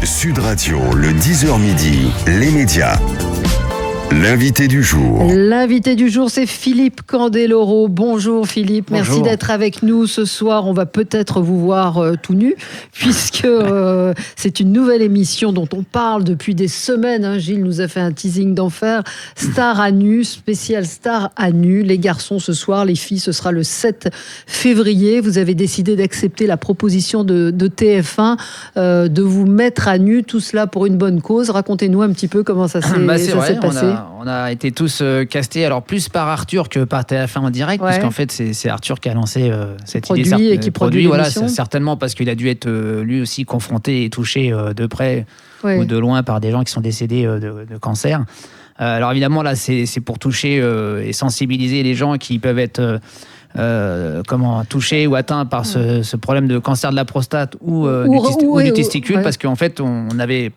Sud Radio, le 10h midi, les médias. L'invité du jour. L'invité du jour, c'est Philippe Candeloro. Bonjour Philippe, Bonjour. Merci d'être avec nous ce soir. On va peut-être vous voir tout nu, puisque c'est une nouvelle émission dont on parle depuis des semaines. Gilles nous a fait un teasing d'enfer. Star à nu, spécial Star à nu. Les garçons ce soir, les filles, ce sera le 7 février. Vous avez décidé d'accepter la proposition de TF1 de vous mettre à nu, tout cela pour une bonne cause. Racontez-nous un petit peu comment ça s'est passé. On a été tous castés, alors plus par Arthur que par TF1 en direct, puisqu'en fait c'est Arthur qui a lancé cette idée. Et qui produit voilà, l'émission. certainement parce qu'il a dû être lui aussi confronté et touché de près ou de loin par des gens qui sont décédés de cancer. Alors évidemment là c'est pour toucher et sensibiliser les gens qui peuvent être touchés ou atteints par ce problème de cancer de la prostate ou du testicule, parce qu'en fait on avait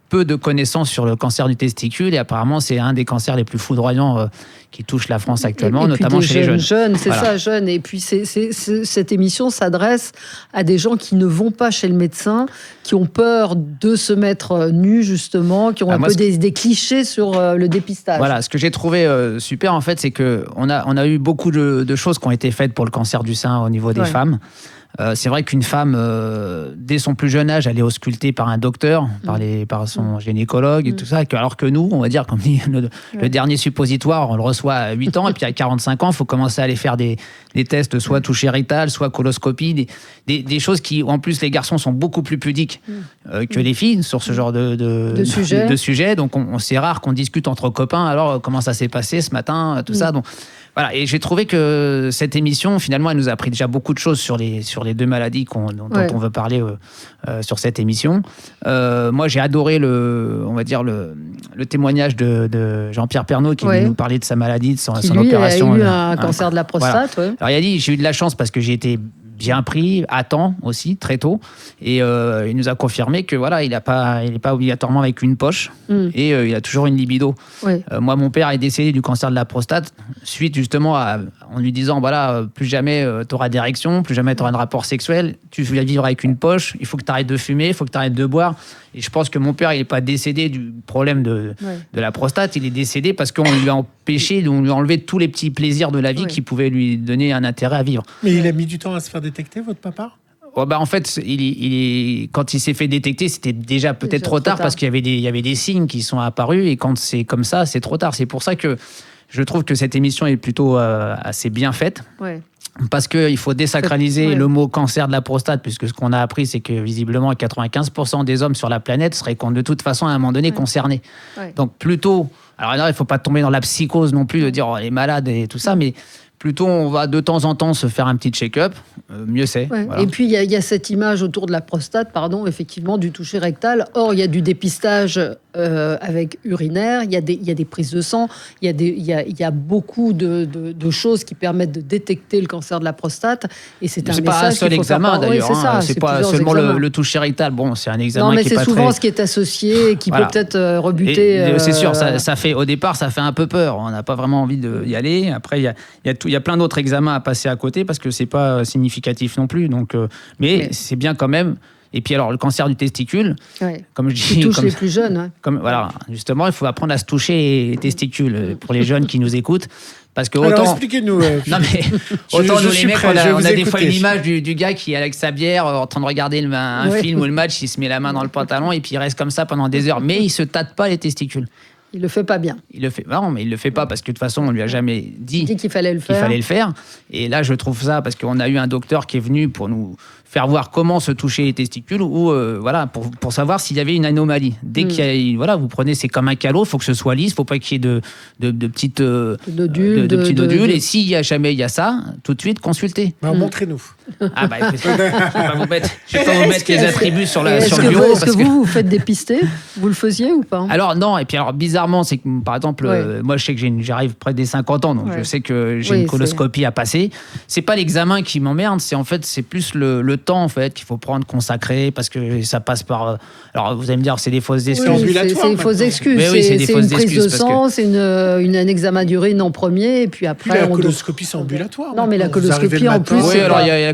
peu de connaissances sur le cancer du testicule et apparemment c'est un des cancers les plus foudroyants qui touche la France actuellement, notamment chez les jeunes. Jeunes. Et puis cette émission s'adresse à des gens qui ne vont pas chez le médecin, qui ont peur de se mettre nus justement, qui ont des clichés sur le dépistage. Voilà, ce que j'ai trouvé super en fait, c'est qu'on a eu beaucoup de choses qui ont été faites pour le cancer du sein au niveau des femmes. C'est vrai qu'une femme, dès son plus jeune âge, elle est auscultée par un docteur, par son gynécologue et tout ça, alors que nous, on va dire, comme dit le dernier suppositoire, on le reçoit à 8 ans, et puis à 45 ans, il faut commencer à aller faire des tests, soit toucher rectal, soit coloscopie, des choses qui, en plus, les garçons sont beaucoup plus pudiques que les filles sur ce genre de sujet. Donc, c'est rare qu'on discute entre copains, alors comment ça s'est passé ce matin, tout ça. Donc, voilà, et j'ai trouvé que cette émission, finalement, elle nous a appris déjà beaucoup de choses sur les deux maladies dont on veut parler sur cette émission. Moi, j'ai adoré le témoignage de Jean-Pierre Pernaut qui est venu nous parler de sa maladie, de son opération. Il a eu un cancer de la prostate. Voilà. Alors, il a dit, j'ai eu de la chance parce que j'ai été bien pris, à temps aussi, très tôt. Et il nous a confirmé que voilà, il n'est pas obligatoirement avec une poche et il a toujours une libido. Moi, mon père est décédé du cancer de la prostate suite justement en lui disant voilà, plus jamais tu auras d'érection, plus jamais tu auras un rapport sexuel, tu vas vivre avec une poche, il faut que tu arrêtes de fumer, il faut que tu arrêtes de boire. Et je pense que mon père, il n'est pas décédé du problème de la prostate, il est décédé parce qu'on lui a empêché, on lui a enlevé tous les petits plaisirs de la vie qui pouvaient lui donner un intérêt à vivre. Mais il a mis du temps à se faire détecter, votre papa ? En fait, quand il s'est fait détecter, c'était déjà peut-être trop tard parce qu'il y avait des signes qui sont apparus et quand c'est comme ça, c'est trop tard. C'est pour ça que je trouve que cette émission est plutôt assez bien faite. Parce qu'il faut désacraliser le mot cancer de la prostate, puisque ce qu'on a appris, c'est que visiblement 95% des hommes sur la planète seraient de toute façon à un moment donné concernés. Donc plutôt, alors là, il ne faut pas tomber dans la psychose non plus de dire elle est malade et tout ça, mais plutôt on va de temps en temps se faire un petit check-up, mieux c'est. Voilà. Et puis il y a cette image autour de la prostate, effectivement, du toucher rectal. Or, il y a du dépistage avec urinaire, il y a des prises de sang, il y a beaucoup de choses qui permettent de détecter le cancer de la prostate. Et c'est un pas un seul examen d'ailleurs. C'est pas seulement le toucher rectal. Bon, c'est un examen qui est pas très... Non, mais c'est souvent ce qui est associé et qui peut peut-être rebuter. C'est sûr, au départ, ça fait un peu peur. On n'a pas vraiment envie d'y aller. Après, il y a plein d'autres examens à passer à côté parce que c'est pas significatif non plus. Donc, mais c'est bien quand même. Et puis alors le cancer du testicule, comme je dis, qui touche les plus jeunes. Voilà, justement, il faut apprendre à se toucher les testicules pour les jeunes qui nous écoutent. Parce que autant. Alors expliquez-nous. Non mais autant nous les mecs, on a des fois une image du gars qui est avec sa bière en train de regarder un film ou le match, il se met la main dans le pantalon et puis il reste comme ça pendant des heures. Mais il se tâte pas les testicules. Il le fait pas bien. Il le fait. Non, mais il le fait pas parce que de toute façon, on lui a jamais dit qu'il fallait le faire. Et là, je trouve ça parce qu'on a eu un docteur qui est venu pour nous faire voir comment se toucher les testicules ou pour savoir s'il y avait une anomalie. Dès qu'il y a, vous prenez, c'est comme un calot, il faut que ce soit lisse, il faut pas qu'il y ait de petits nodules. Et s'il y a jamais il y a ça, tout de suite consultez. Montrez-nous. Ah bah écoutez, je vais pas vous mettre les attributs sur le bureau. Est-ce que vous faites dépister ? Vous le faisiez ou pas ? Alors non, et puis alors bizarrement, c'est que par exemple, moi je sais que j'arrive près des 50 ans, donc je sais que j'ai une coloscopie à passer. C'est pas l'examen qui m'emmerde, c'est plus le temps en fait qu'il faut prendre consacré parce que ça passe par. Alors vous allez me dire c'est des fausses excuses. ambulatoire, c'est une fausse excuse. Mais oui, c'est des c'est fausses une prise de excuses, parce sang, c'est un examen d'urine en premier, et puis Puis après la on coloscopie, c'est ambulatoire. Non, mais la maintenant. Vous arrivez coloscopie, le en matin, plus, Oui, c'est alors pas- il y a la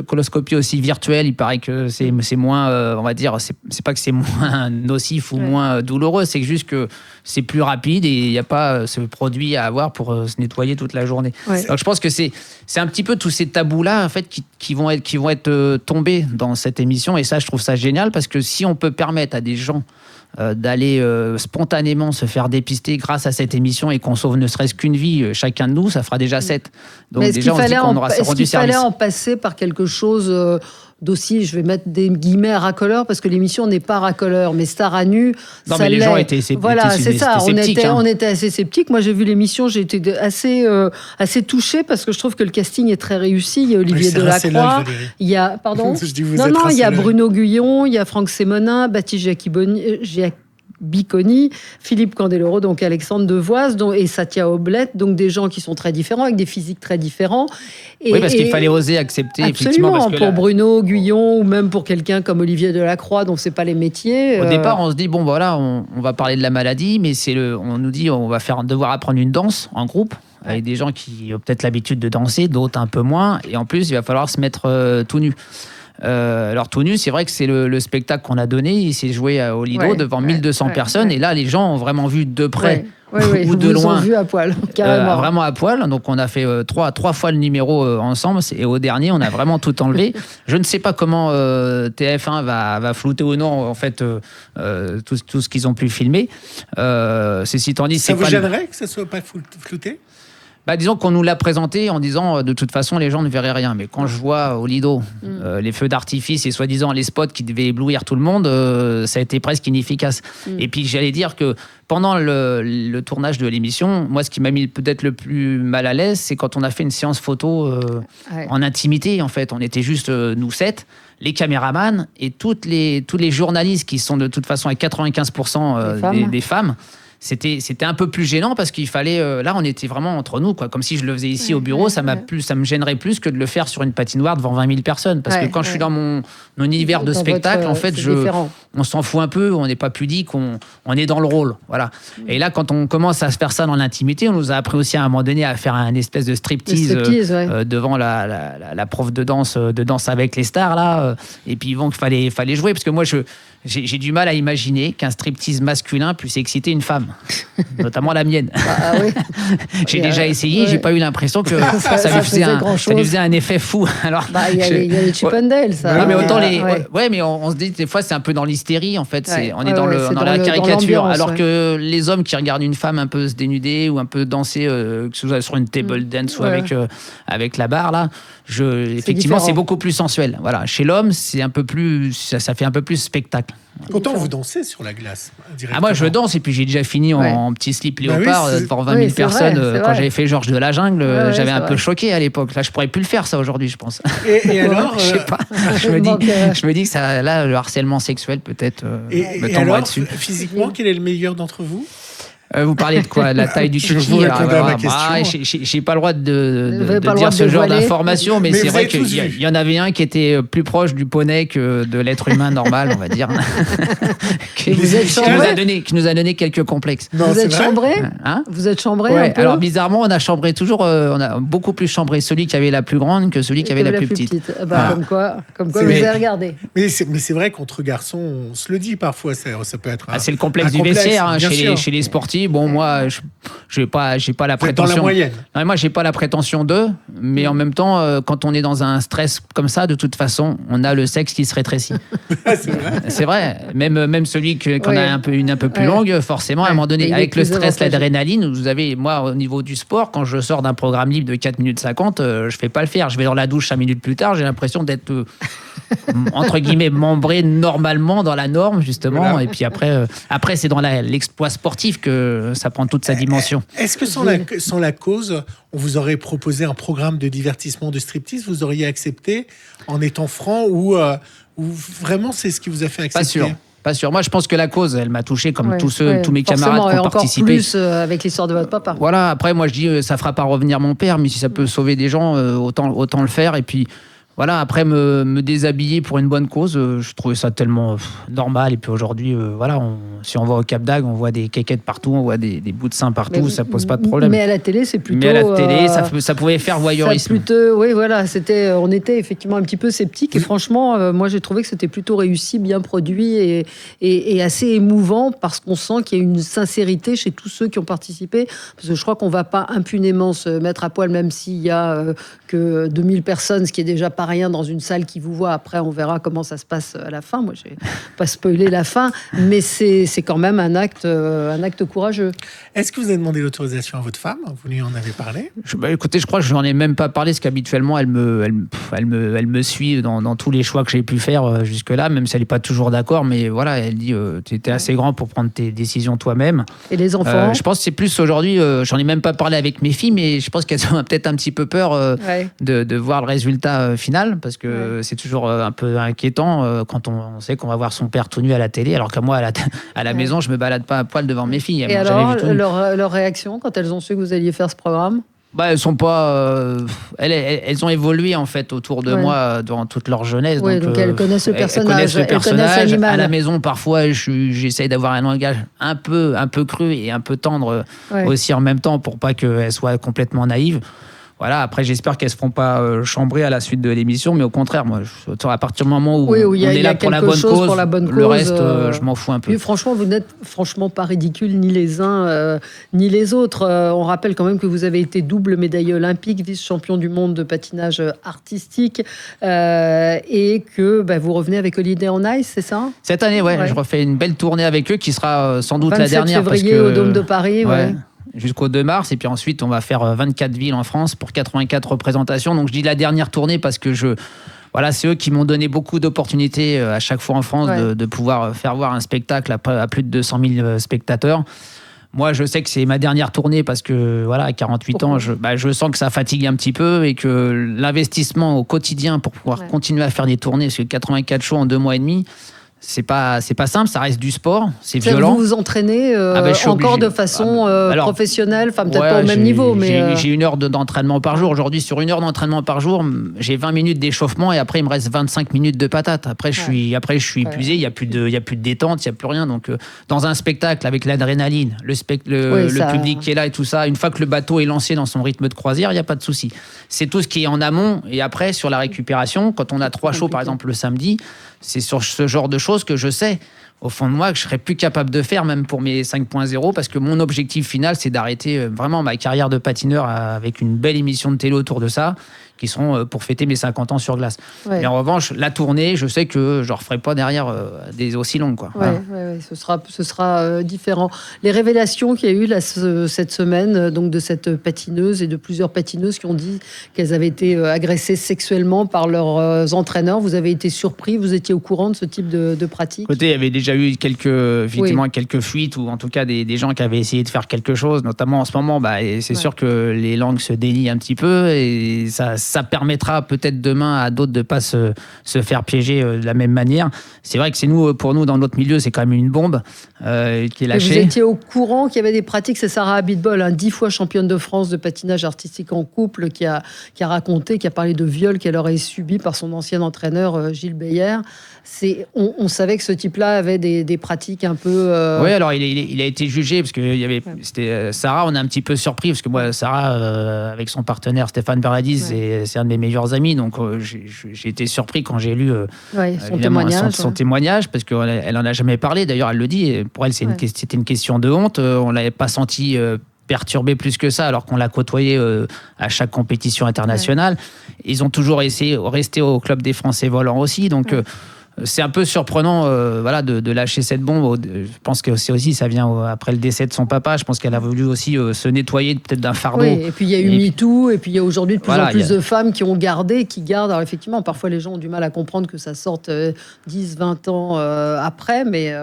coloscopie aussi virtuelle. Il paraît que c'est moins, on va dire, c'est pas que c'est moins nocif ou moins douloureux, c'est juste que c'est plus rapide et il n'y a pas ce produit à avoir pour se nettoyer toute la journée. Ouais. Donc je pense que c'est un petit peu tous ces tabous-là en fait qui vont être tombés dans cette émission, et ça je trouve ça génial parce que si on peut permettre à des gens d'aller spontanément se faire dépister grâce à cette émission et qu'on sauve ne serait-ce qu'une vie, chacun de nous, ça fera déjà 7. Donc Mais est-ce déjà, qu'il on se dit fallait, qu'on aura est-ce rendu qu'il fallait service. en passer par quelque chose d'aussi, je vais mettre des guillemets, racoleur, parce que l'émission n'est pas racoleur, mais Star à nu, Non, ça mais les l'est. gens étaient Voilà, c'est ça. sceptiques, hein. On était assez sceptiques. Moi, j'ai vu l'émission, j'ai été assez touchée parce que je trouve que le casting est très réussi. Il y a Olivier Oui, c'est rincé Delacroix. l'œil, Valérie. Il y a, pardon. Je dis, vous Non, êtes non, il y a rincé l'œil. Bruno Guyon, il y a Franck Sémonin, Baptiste Biconi, Philippe Candeloro, donc Alexandre Devoise, et Satya Oblette, donc des gens qui sont très différents, avec des physiques très différents. Oui, parce qu'il fallait oser accepter, effectivement. Absolument, Parce que pour là, Bruno Guyon, ou même pour quelqu'un comme Olivier Delacroix, dont c'est pas les métiers. au départ, on se dit, bon voilà, on va parler de la maladie, mais on nous dit, on va devoir apprendre une danse en groupe, avec des gens qui ont peut-être l'habitude de danser, d'autres un peu moins, et en plus, il va falloir se mettre tout nu. Alors tout nu, c'est vrai que c'est le spectacle qu'on a donné, il s'est joué au Lido devant 1200 personnes, et là les gens ont vraiment vu de près ou de vous loin, ont vu à poil, carrément. vraiment à poil. Donc on a fait trois fois le numéro ensemble, et au dernier on a vraiment tout enlevé. Je ne sais pas comment TF1 va flouter ou non en fait tout ce qu'ils ont pu filmer. Ceci étant dit, Ça c'est vous pas gênerait que ça soit pas flouté? disons qu'on nous l'a présenté en disant de toute façon les gens ne verraient rien, mais quand je vois au Lido les feux d'artifice et soi-disant les spots qui devaient éblouir tout le monde, ça a été presque inefficace. Et puis j'allais dire que pendant le tournage de l'émission, moi ce qui m'a mis peut-être le plus mal à l'aise, c'est quand on a fait une séance photo en intimité. En fait, on était juste nous 7, les caméramans et tous les journalistes qui sont de toute façon à 95% des femmes. C'était un peu plus gênant parce qu'il fallait là on était vraiment entre nous quoi, comme si je le faisais ici au bureau. Ça me gênerait plus que de le faire sur une patinoire devant 20 000 personnes parce que quand je suis dans mon univers de spectacle, en fait on s'en fout un peu, on n'est pas pudique, on est dans le rôle, voilà. Et là quand on commence à se faire ça dans l'intimité, on nous a appris aussi à un moment donné à faire un espèce de striptease devant la prof de danse avec les stars là, et puis bon, qu'il fallait jouer parce que moi j'ai du mal à imaginer qu'un striptease masculin puisse exciter une femme, notamment la mienne. J'ai déjà essayé, j'ai pas eu l'impression que ça lui faisait un effet fou. Alors, il y a les Chip and Dale, ça. Non, mais autant mais on se dit des fois c'est un peu dans l'hystérie en fait. On est dans la caricature. Alors que les hommes qui regardent une femme un peu se dénuder ou un peu danser, que ce soit sur une table dance ou avec la barre là, effectivement c'est beaucoup plus sensuel. Voilà, chez l'homme c'est un peu plus, ça fait un peu plus spectacle. Pourtant, vous dansez sur la glace directement. Moi, je danse et puis j'ai déjà fini en petit slip léopard devant 20 000 c'est personnes. vrai. Quand j'avais fait Georges de la Jungle, j'avais un peu choqué à l'époque. Là, je pourrais plus le faire ça aujourd'hui, je pense. Et alors, je sais pas. Je me dis que ça, là, le harcèlement sexuel peut-être me tombera dessus. Physiquement, quel est le meilleur d'entre vous? Vous parlez de quoi? La taille du Je kiki? vous répondais à ma question. J'ai pas le droit de pas le droit dire de ce genre dévoiler. d'informations, mais c'est vous vrai avez tous qu'il vu. y en avait un qui était plus proche du poney que de l'être humain normal, on va dire. qui vous êtes chambré nous a donné quelques complexes. Non, Vous c'est êtes vrai. chambré Hein? Vous êtes chambré Ouais, un peu alors bizarrement, on a chambré toujours, on a beaucoup plus chambré celui qui avait la plus grande que celui qui avait la plus petite. Comme quoi vous Mais- avez regardé. Mais c'est vrai qu'entre garçons, on se le dit parfois, ça peut être. C'est le complexe un du complexe, vestiaire hein, bien sûr. chez les sportifs. Bon, moi, j'ai pas la Vous êtes dans la prétention. moyenne. Non, moi, j'ai pas la prétention d'eux, mais en même temps, quand on est dans un stress comme ça, de toute façon, on a le sexe qui se rétrécit. C'est vrai. C'est vrai. Même celui qu'on a une un peu plus longue, forcément, à un moment donné, il est avec le plus stress, avantageux. l'adrénaline, vous avez, moi, au niveau du sport, quand je sors d'un programme libre de 4 minutes 50, je fais pas le faire. Je vais dans la douche 5 minutes plus tard, j'ai l'impression d'être, entre guillemets, membré normalement dans la norme, justement. Voilà. Et puis après c'est dans l'exploit sportif que ça prend toute sa dimension. Est-ce que sans la cause, on vous aurait proposé un programme de divertissement de striptease, vous auriez accepté en étant franc ou vraiment c'est ce qui vous a fait accepter? Pas sûr. Moi, je pense que la cause, elle m'a touché comme tous mes Forcément, camarades qui et ont encore participé. plus avec l'histoire de votre papa. Voilà. Après, moi, je dis, ça fera pas revenir mon père, mais si ça peut sauver des gens, autant le faire. Et puis, Voilà, après me déshabiller pour une bonne cause, je trouvais ça tellement normal. Et puis aujourd'hui, voilà, si on va au Cap d'Agde, on voit des quéquettes partout, on voit des bouts de seins partout, ça pose pas de problème. Mais à la télé, c'est plutôt. Mais à la télé, ça pouvait faire voyeurisme. Oui, voilà, on était effectivement un petit peu sceptiques. Et franchement, moi, j'ai trouvé que c'était plutôt réussi, bien produit et assez émouvant parce qu'on sent qu'il y a une sincérité chez tous ceux qui ont participé. Parce que je crois qu'on va pas impunément se mettre à poil, même s'il y a que 2000 personnes, ce qui est déjà pas rien dans une salle qui vous voit. Après, on verra comment ça se passe à la fin. Moi, je vais pas spoiler la fin, mais c'est quand même un acte courageux. Est-ce que vous avez demandé l'autorisation à votre femme? Vous lui en avez parlé? Écoutez, je crois que je n'en ai même pas parlé, parce qu'habituellement, elle me suit dans tous les choix que j'ai pu faire jusque-là, même si elle n'est pas toujours d'accord. Mais voilà, elle dit tu étais assez grand pour prendre tes décisions toi-même. Et les enfants? Je pense que c'est plus aujourd'hui, j'en ai même pas parlé avec mes filles, mais je pense qu'elles ont peut-être un petit peu peur de voir le résultat final, parce que c'est toujours un peu inquiétant quand on sait qu'on va voir son père tout nu à la télé, alors que moi, à la maison, je me balade pas à poil devant mes filles. Et alors, leur réaction quand elles ont su que vous alliez faire ce programme? Elles sont pas. Elles ont évolué en fait autour de moi durant toute leur jeunesse. Oui, donc elles connaissent le personnage. Elles connaissent l'animal. À la maison, parfois, j'essaye d'avoir un langage un peu cru et un peu tendre aussi en même temps, pour pas qu'elles soient complètement naïves. Voilà, après, j'espère qu'elles ne se feront pas chambrer à la suite de l'émission, mais au contraire, moi, à partir du moment où on est là pour la bonne cause, le reste, je m'en fous un peu. Oui, franchement, vous n'êtes pas ridicules, ni les uns ni les autres. On rappelle quand même que vous avez été double médaillé olympique, vice-champion du monde de patinage artistique, et que vous revenez avec Holiday on Ice, c'est ça? Cette année, je refais une belle tournée avec eux, qui sera sans doute la dernière. 27 février au Dôme de Paris, jusqu'au 2 mars, et puis ensuite on va faire 24 villes en France pour 84 représentations. Donc je dis la dernière tournée parce que c'est eux qui m'ont donné beaucoup d'opportunités à chaque fois en France de pouvoir faire voir un spectacle à plus de 200 000 spectateurs. Moi, je sais que c'est ma dernière tournée parce que, à 48 ans, je sens que ça fatigue un petit peu, et que l'investissement au quotidien pour pouvoir continuer à faire des tournées, parce que 84 shows en 2 mois et demi, c'est pas simple, ça reste du sport, c'est violent. Vous vous entraînez encore de façon professionnelle, peut-être pas au même niveau, mais... J'ai 1 heure d'entraînement par jour. Aujourd'hui, sur 1 heure d'entraînement par jour, j'ai 20 minutes d'échauffement, et après, il me reste 25 minutes de patate. Après, je suis épuisé, il n'y a plus de détente, il n'y a plus rien. Donc, dans un spectacle, avec l'adrénaline, le public qui est là et tout ça, une fois que le bateau est lancé dans son rythme de croisière, il n'y a pas de souci. C'est tout ce qui est en amont, et après, sur la récupération, quand on a 3 shows, par exemple, le samedi, c'est sur ce genre de choses que je sais, au fond de moi, que je serais plus capable de faire, même pour mes 5.0, parce que mon objectif final, c'est d'arrêter vraiment ma carrière de patineur avec une belle émission de télé autour de ça, qui seront pour fêter mes 50 ans sur glace. Mais en revanche, la tournée, je sais que je ne referai pas derrière des aussi longues. Ce sera différent. Les révélations qu'il y a eu cette semaine, donc de cette patineuse et de plusieurs patineuses qui ont dit qu'elles avaient été agressées sexuellement par leurs entraîneurs, vous avez été surpris, vous étiez au courant de ce type de pratique? Écoutez, il y avait déjà eu quelques fuites, ou en tout cas des gens qui avaient essayé de faire quelque chose, notamment en ce moment. C'est sûr que les langues se délient un petit peu, et ça permettra peut-être demain à d'autres de ne pas se faire piéger de la même manière. C'est vrai que pour nous, dans notre milieu, c'est quand même une bombe qui est lâchée. Vous étiez au courant qu'il y avait des pratiques? C'est Sarah Abitbol, 10 fois championne de France de patinage artistique en couple, qui a raconté, qui a parlé de viol qu'elle aurait subi par son ancien entraîneur Gilles Beyer. On savait que ce type-là avait des pratiques un peu... Oui, alors il a été jugé, parce que c'était Sarah, on est un petit peu surpris, parce que moi, Sarah, avec son partenaire Stéphane Paradis, c'est un de mes meilleurs amis, donc j'ai été surpris quand j'ai lu son témoignage, parce qu'elle n'en a jamais parlé. D'ailleurs, elle le dit, pour elle, c'était une question de honte. On ne l'avait pas senti perturbé plus que ça, alors qu'on l'a côtoyé à chaque compétition internationale. Ils ont toujours essayé de rester au Club des Français volants aussi, donc... c'est un peu surprenant de lâcher cette bombe. Je pense que ça vient après le décès de son papa. Je pense qu'elle a voulu aussi se nettoyer peut-être d'un fardeau. Oui, et puis il y a eu MeToo, et puis il y a aujourd'hui de plus en plus de femmes qui gardent. Alors effectivement, parfois les gens ont du mal à comprendre que ça sorte 10, 20 ans après, mais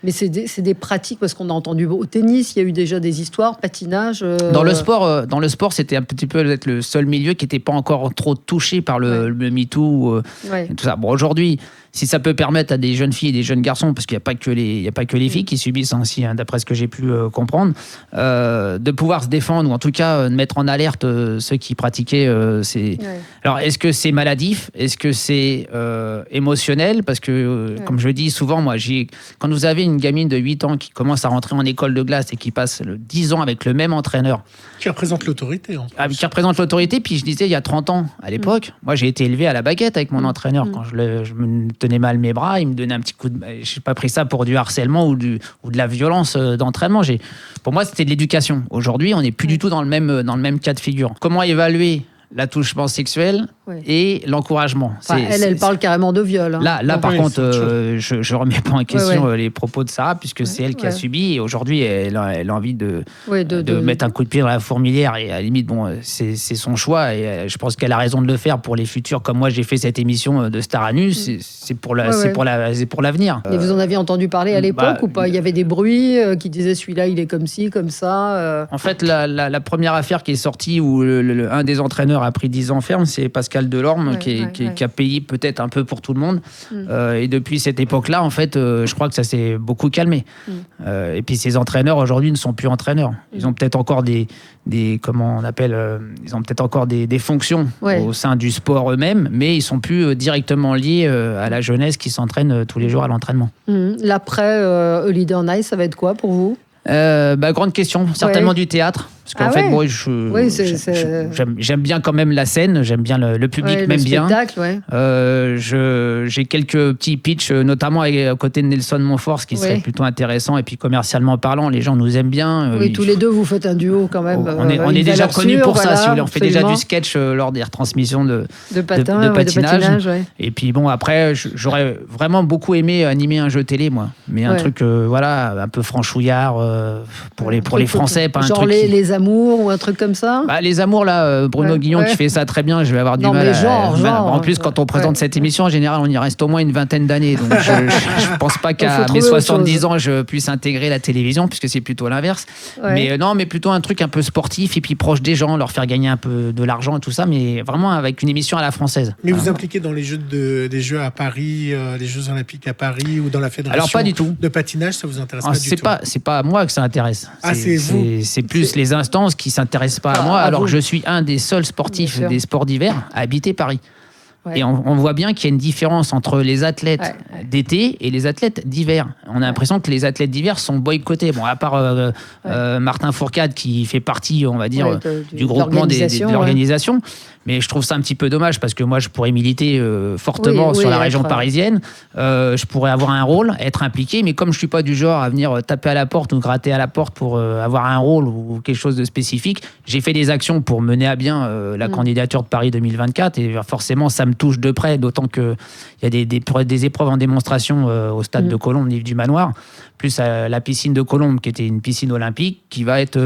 c'est des pratiques, parce qu'on a entendu au tennis, il y a eu déjà des histoires, patinage... Dans le sport, c'était un petit peu peut-être le seul milieu qui n'était pas encore trop touché par le MeToo et tout ça. Bon, aujourd'hui, si ça peut permettre à des jeunes filles et des jeunes garçons, parce qu'il n'y a pas que les filles qui subissent aussi, hein, d'après ce que j'ai pu comprendre, de pouvoir se défendre ou en tout cas de mettre en alerte ceux qui pratiquaient ces. Ouais. Alors, est-ce que c'est maladif? Est-ce que c'est émotionnel? Parce que, comme je le dis souvent, moi, quand vous avez une gamine de 8 ans qui commence à rentrer en école de glace et qui passe 10 ans avec le même entraîneur. Qui représente l'autorité, en plus. Qui représente l'autorité. Puis je disais, il y a 30 ans, à l'époque, moi, j'ai été élevé à la baguette avec mon entraîneur. Quand je me tenais mal mes bras, il me donnait un petit coup de... Je n'ai pas pris ça pour du harcèlement ou de la violence d'entraînement. Pour moi, c'était de l'éducation. Aujourd'hui, on n'est plus du tout dans le même cas de figure. Comment évaluer l'attouchement sexuel et l'encouragement? Enfin, elle parle carrément de viol. Hein. Là par contre, je ne remets pas en question les propos de Sarah, puisque c'est elle qui a subi. Et aujourd'hui, elle a envie de mettre un coup de pied dans la fourmilière. Et à la limite, c'est son choix. Et je pense qu'elle a raison de le faire pour les futurs. Comme moi, j'ai fait cette émission de Star à nu. C'est pour l'avenir. Et vous en aviez entendu parler à l'époque ou pas? Il y avait des bruits qui disaient celui-là, il est comme ci, comme ça. En fait, la première affaire qui est sortie où un des entraîneurs a pris 10 ans ferme, c'est Pascal Delorme qui a payé peut-être un peu pour tout le monde. Et depuis cette époque-là, en fait, je crois que ça s'est beaucoup calmé. Et puis ces entraîneurs aujourd'hui ne sont plus entraîneurs. Ils ont peut-être encore comment on appelle, ils ont peut-être encore des fonctions au sein du sport eux-mêmes, mais ils sont plus directement liés à la jeunesse qui s'entraîne tous les jours à l'entraînement. L'après Holiday on Ice, ça va être quoi pour vous? Grande question, certainement du théâtre. Parce qu'en fait, moi, j'aime bien quand même la scène, j'aime bien le public, m'aime bien. J'ai quelques petits pitchs, notamment à côté de Nelson Montfort, ce qui serait plutôt intéressant. Et puis commercialement parlant, les gens nous aiment bien. Oui, tous les deux, vous faites un duo quand même. On est déjà connus pour ça. Si vous voulez, on fait déjà du sketch lors des retransmissions de patinage. Et puis bon, après, j'aurais vraiment beaucoup aimé animer un jeu télé, moi. Mais un truc, un peu franchouillard pour les Français, pas un truc. Les Amours ou un truc comme ça? Les Amours, là, Bruno Guillon qui fait ça très bien, je vais avoir du mal en plus, quand on présente cette émission, en général, on y reste au moins une vingtaine d'années. Donc, je pense pas qu'à mes 70 ans, je puisse intégrer la télévision, puisque c'est plutôt l'inverse. Mais plutôt un truc un peu sportif et puis proche des gens, leur faire gagner un peu de l'argent et tout ça, mais vraiment avec une émission à la française. Mais vous impliquez dans les des Jeux à Paris, les Jeux Olympiques à Paris ou dans la fédération? Alors, pas du tout. De patinage, ça vous intéresse pas du tout? C'est pas à moi que ça intéresse. C'est vous? C'est plus les instances qui ne s'intéressent pas à moi, alors que je suis un des seuls sportifs des sports d'hiver à habiter Paris. Et on voit bien qu'il y a une différence entre les athlètes d'été et les athlètes d'hiver. On a l'impression que les athlètes d'hiver sont boycottés. Bon, à part Martin Fourcade qui fait partie, on va dire, du groupement de l'organisation. Mais je trouve ça un petit peu dommage parce que moi, je pourrais militer fortement sur la région parisienne. Je pourrais avoir un rôle, être impliqué. Mais comme je ne suis pas du genre à venir taper à la porte ou gratter à la porte pour avoir un rôle ou quelque chose de spécifique, j'ai fait des actions pour mener à bien la candidature de Paris 2024. Et forcément, ça me touche de près, d'autant qu'il y a des épreuves en démonstration au stade de Colombes, Nive du Manoir, plus la piscine de Colombes, qui était une piscine olympique, qui va être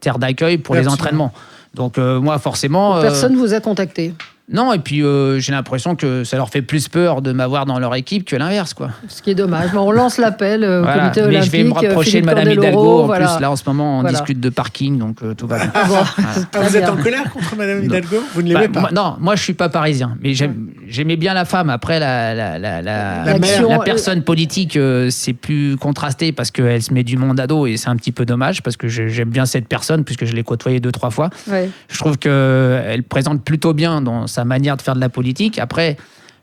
terre d'accueil pour les entraînements. Donc moi, forcément... Personne ne vous a contacté? Non, et puis j'ai l'impression que ça leur fait plus peur de m'avoir dans leur équipe que l'inverse, quoi. Ce qui est dommage. On lance l'appel au comité olympique. Mais je vais me rapprocher de Madame Hidalgo. En plus, là, en ce moment, on discute de parking, donc tout va bien. Vous êtes en colère contre Madame Hidalgo? Vous ne l'aimez pas? Non, moi, je suis pas parisien. Mais j'aimais bien la femme. Après, la personne politique, c'est plus contrasté parce qu'elle se met du monde à dos et c'est un petit peu dommage parce que j'aime bien cette personne puisque je l'ai côtoyée 2-3 fois. Je trouve qu'elle présente plutôt bien dans sa manière de faire de la politique. Après,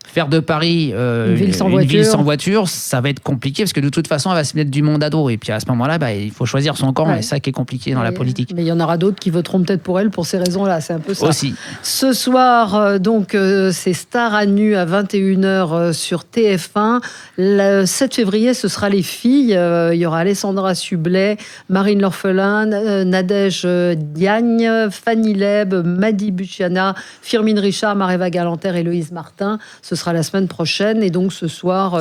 faire de Paris une ville sans voiture, ça va être compliqué parce que de toute façon, elle va se mettre du monde à dos. Et puis à ce moment-là, il faut choisir son camp et c'est ça qui est compliqué dans la politique. Mais il y en aura d'autres qui voteront peut-être pour elle pour ces raisons-là. C'est un peu ça. Aussi. Ce soir, c'est Star à nu à 21h sur TF1. Le 7 février, ce sera les filles. Il y aura Alessandra Sublet, Marine L'Orphelin, Nadège Diagne, Fanny Leb, Madi Buchiana, Firmine Richard, Maréva Galanter et Héloïse Martin. Ce sera la semaine prochaine et donc ce soir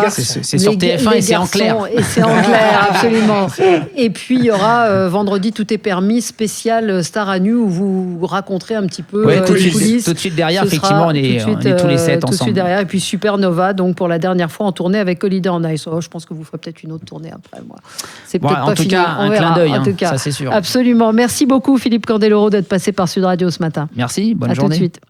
c'est sur TF1 et c'est en clair. Et c'est en clair, absolument. Et puis il y aura vendredi Tout est permis spécial Star à nu où vous raconterez un petit peu les coulisses. Tout de suite derrière, effectivement, on est tous les 7 ensemble. Tout de suite derrière et puis Supernova donc pour la dernière fois en tournée avec Holiday on Ice. Je pense que vous ferez peut-être une autre tournée après moi. C'est peut-être pas fini. En tout cas, un clin d'œil, ça c'est sûr. Absolument. Merci beaucoup Philippe Candeloro d'être passé par Sud Radio ce matin. Merci, bonne journée. Tout de suite.